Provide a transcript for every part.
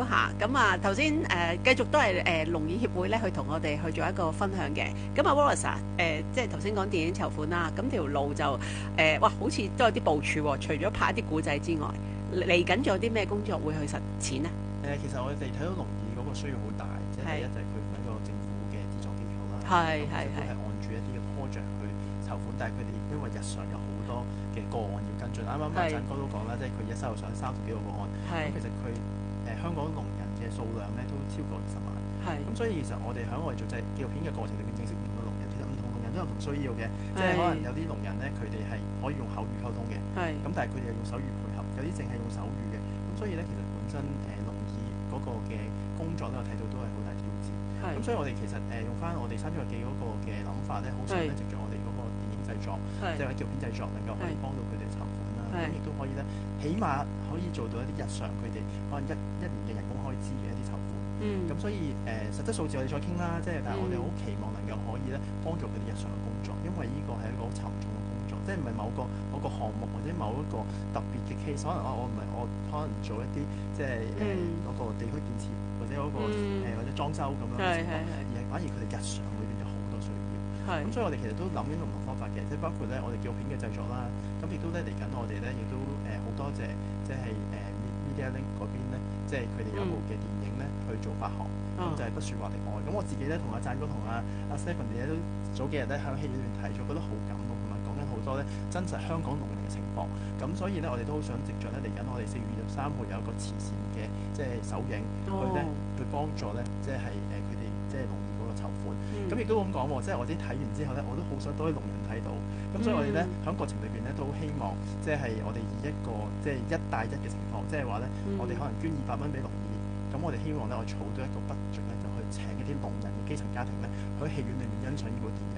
咗下，咁啊頭先繼續都係聾耳協會咧去同我哋去做一個分享嘅。咁啊 Wallace 啊，即係頭先講電影籌款啦，咁條路就哇好似都有啲部署喎。除咗拍一啲古仔之外，嚟緊仲有啲咩工作會去實踐呢？其實我哋睇到聾耳嗰個需要好大，即係第一就係佢唔係一個政府嘅資助機構啦，係按住一啲嘅 project 去籌款，但係佢哋因為日常有好多嘅個案要跟進。啱啱阿贊哥都講啦，即係佢而家收到上30幾個個案，咁其實佢香港聾人嘅數量咧都超過20萬，咁所以其實我哋喺我哋做紀錄片嘅過程裏面認識唔同嘅聾人，其實唔同聾人都有唔同需要嘅，即係可能有啲聾人咧佢哋係可以用口語溝通嘅，咁但係佢哋又用手語配合，有啲淨係用手語嘅，咁所以咧其實本身聾耳嗰個嘅工作咧我睇到都係好大挑戰，咁所以我哋其實用翻我哋山竹日記嗰個嘅諗法咧，好想咧藉住我哋嗰個電影製作，即係紀錄片製作能夠可以幫到佢哋籌款啦，咁亦都可以咧，起碼可以做到一啲日常佢哋可能一年嘅人工開支嘅一啲籌款。咁所以實質數字我哋再傾啦，即係但係我哋好期望能夠可以咧幫助佢哋日常嘅工作，因為呢個係一個好沉重嘅工作，即係唔係某個項目或者某一個特別嘅 case， 可能我唔係我可能做一啲即係嗰個地區建設或者嗰個或者裝修咁樣嘅情況，而係反而佢哋日常裏邊有好多需要。咁所以我哋其實都諗緊唔同方法嘅，即係包括咧我哋紀錄片嘅製作啦，咁亦都咧嚟緊我哋咧亦都好多謝即係Media Link 嗰邊咧，即係佢哋有部嘅電影咧去做發行，咁就係不說話的愛。咁我自己咧同阿贊哥同阿 Stephen 哋都早幾日咧喺戲院裏面睇咗，覺得好感動，同埋講緊好多咧真實香港聾人嘅情況。咁所以咧我哋都好想藉著咧嚟緊我哋4月23號有一個慈善嘅即係首映，去幫助咧即係佢哋即係聾耳嗰個籌款。咁亦都咁講喎，即係我自己睇完之後咧，我都好想多啲聾人睇到。咁所以我哋咧喺過程裏邊咧都好希望，即係我哋以一個即係1帶1嘅情況，即係話咧我哋可能捐200蚊俾聾耳，咁我哋希望咧我儲到一個 budget 咧就去請一啲聾人嘅基層家庭咧喺戲院裏面欣賞呢部電影。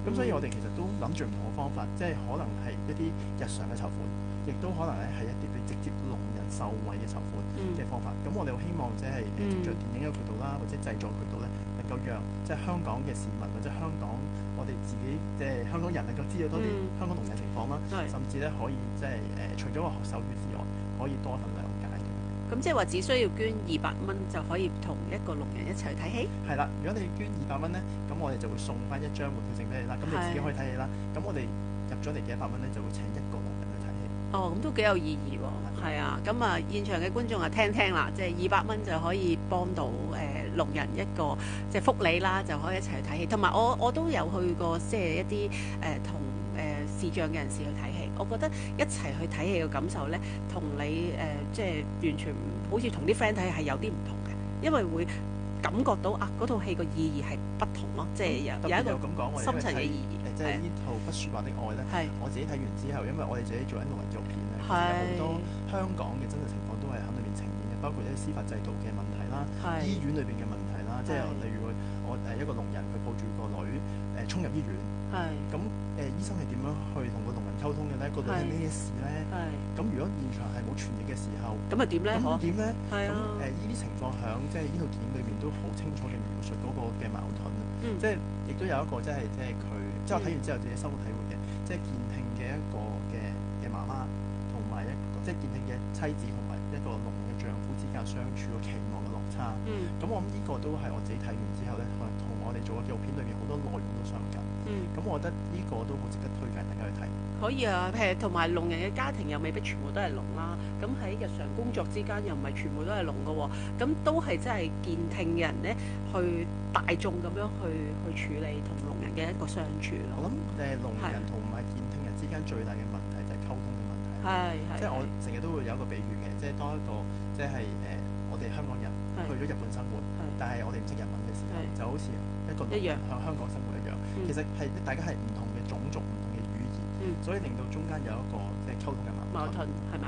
咁所以我哋其實都諗住唔同嘅方法，即係可能係一啲日常嘅籌款，亦都可能咧係一啲俾直接聾人受惠嘅籌款嘅方法。咁我哋好希望即係藉著電影嘅渠道啦，或者製作渠道咧，能夠讓即係香港嘅市民或者香港我哋自己即係香港人能夠知道多啲香港聾人情況啦，甚至咧可以即係除咗話學手語之外，可以多份諒解。咁即係話只需要捐200蚊就可以同一個聾人一齊去睇戲？係啦，如果你捐200蚊咧，咁我哋就會送翻一張門票證俾你啦，咁你自己可以睇戲啦。咁我哋入咗嚟嘅100蚊咧，就會請一個聾人去睇戲。咁都幾有意義喎。係啊，咁啊現場嘅觀眾啊聽聽啦，即係200蚊就可以幫到聾人一個即係福利啦，就可以一齊去睇戲。同埋我都有去過即係一啲同視障嘅人士去睇戲，我覺得一齊去睇戲嘅感受咧，同你即係完全好似同啲 friend 睇係有啲唔同嘅，因為會感覺到嗰套戲個意義係不同咯，即係有一個深層嘅意義。即係呢套不說話的愛咧，我自己睇完之後，因為我哋自己做緊聾人紀錄片咧，有好多香港嘅真實情況都係喺裏面呈現嘅，包括一啲司法制度嘅問題啦，醫院裏邊嘅問題啦，即係例如我一個聾人佢抱住個女衝入醫院，咁醫生係點樣去同個聾人溝通嘅咧？個女係咩事咧？咁如果現場係冇傳譯嘅時候，咁點咧？咁點咧？咁呢啲情況響即係呢套電影裏面都好清楚嘅描述嗰個嘅矛盾，即係亦都有一個即係佢，即係我睇完之後自己深刻體會嘅，即係健聽嘅一個嘅媽媽同埋一個即係健聽嘅妻子同埋一個聾嘅丈夫之間相處個期望嘅落差。咁我諗呢個都係我自己睇完之後咧，同我哋做嘅紀錄片裏面好多內容都相近。咁我覺得呢個都好值得推介大家去睇。可以啊，同埋聾人嘅家庭又未必全部都係聾啦，咁喺日常工作之間又唔係全部都係聾嘅喎，咁都係真係健聽嘅人咧，去大眾咁樣去處理同聾人嘅一個相處咯。我諗聾人同埋健聽人之間最大嘅問題就係溝通嘅問題。即係我成日都會有一個比喻嘅，即係當一個即係我哋香港人去咗日本生活，但係我哋唔識日文嘅時候，就好似一個聾人向香港生活一樣。其實係大家係唔同嘅種族、唔同嘅語言，所以令到中間有一個即係溝通嘅矛盾，係嘛？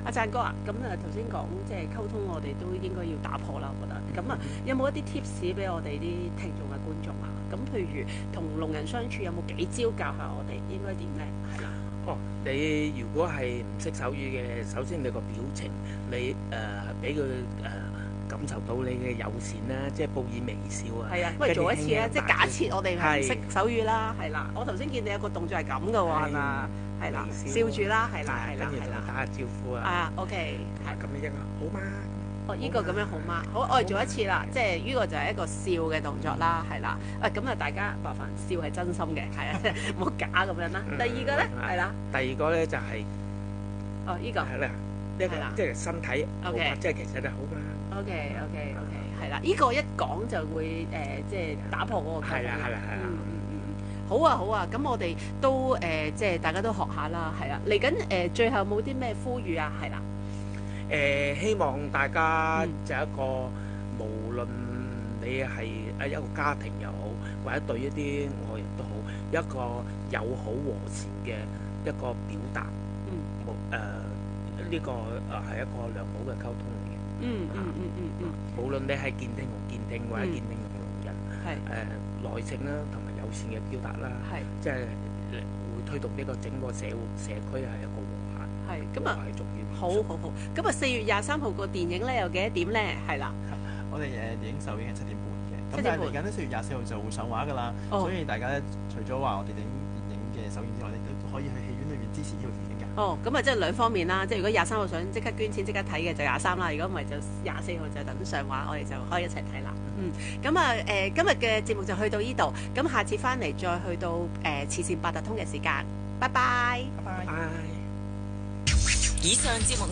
阿贊哥啊，咁頭先講即係溝通，我哋都應該要打破啦，我覺得。咁有冇一啲 tips 俾我哋啲聽眾嘅觀眾啊？咁譬如同聾人相處有冇幾招教下我哋應該點咧？係啦。你如果係唔識手語嘅，首先你個表情，你俾佢感受到你嘅友善啦，即係報以微笑啊。係啊，不如做一次啊！即係假設我哋係唔識手語啦，係啦。我頭先見你有個動作係咁嘅喎，係嘛？係啦，笑住啦，係啦，係啦，係啦，打下招呼啊。OK，係咁樣好嘛？哦，呢個咁樣好嗎？好，我哋做一次啦，即係呢個就係一個笑嘅動作啦，係啦。咁啊，大家麻煩笑係真心嘅，係啊，即係冇假咁樣啦。第二個咧係啦，第二個咧就係哦，呢個係啦，呢個即係身體好嘛，即係其實都好嘛。OK，係啦，呢個一講就會即係打破嗰個溝通。係啦，好啊，咁我哋都即係大家都學下啦，係啦。嚟緊最後冇啲咩呼籲啊？係啦。希望大家就一個無論你係一個家庭又好，或者對一啲愛人都好，一個友好和善嘅一個表達。呢個係一個良好嘅溝通嚟嘅。無論你係健聽同健聽，或者健聽同聾人，耐性啦，同埋友善嘅表達啦，即係會推動呢個整個社區係一個和諧。咁啊，係重要。好。咁啊，4月23號個電影咧有幾多點咧？係啦。我哋電影首映係7點半嘅，咁但係嚟緊咧4月24號就會上畫㗎啦。所以大家咧除咗話我哋電影嘅首映之外咧，都可以去戲院裏面支持呢套電影㗎。咁啊，即係兩方面啦。即係如果23號想即刻捐錢即刻睇嘅就23啦，如果唔係就24號就等上畫，我哋就可以一齊睇啦。咁啊今日嘅節目就去到呢度，咁下次翻嚟再去到慈善八達通嘅時間。拜拜。以上節目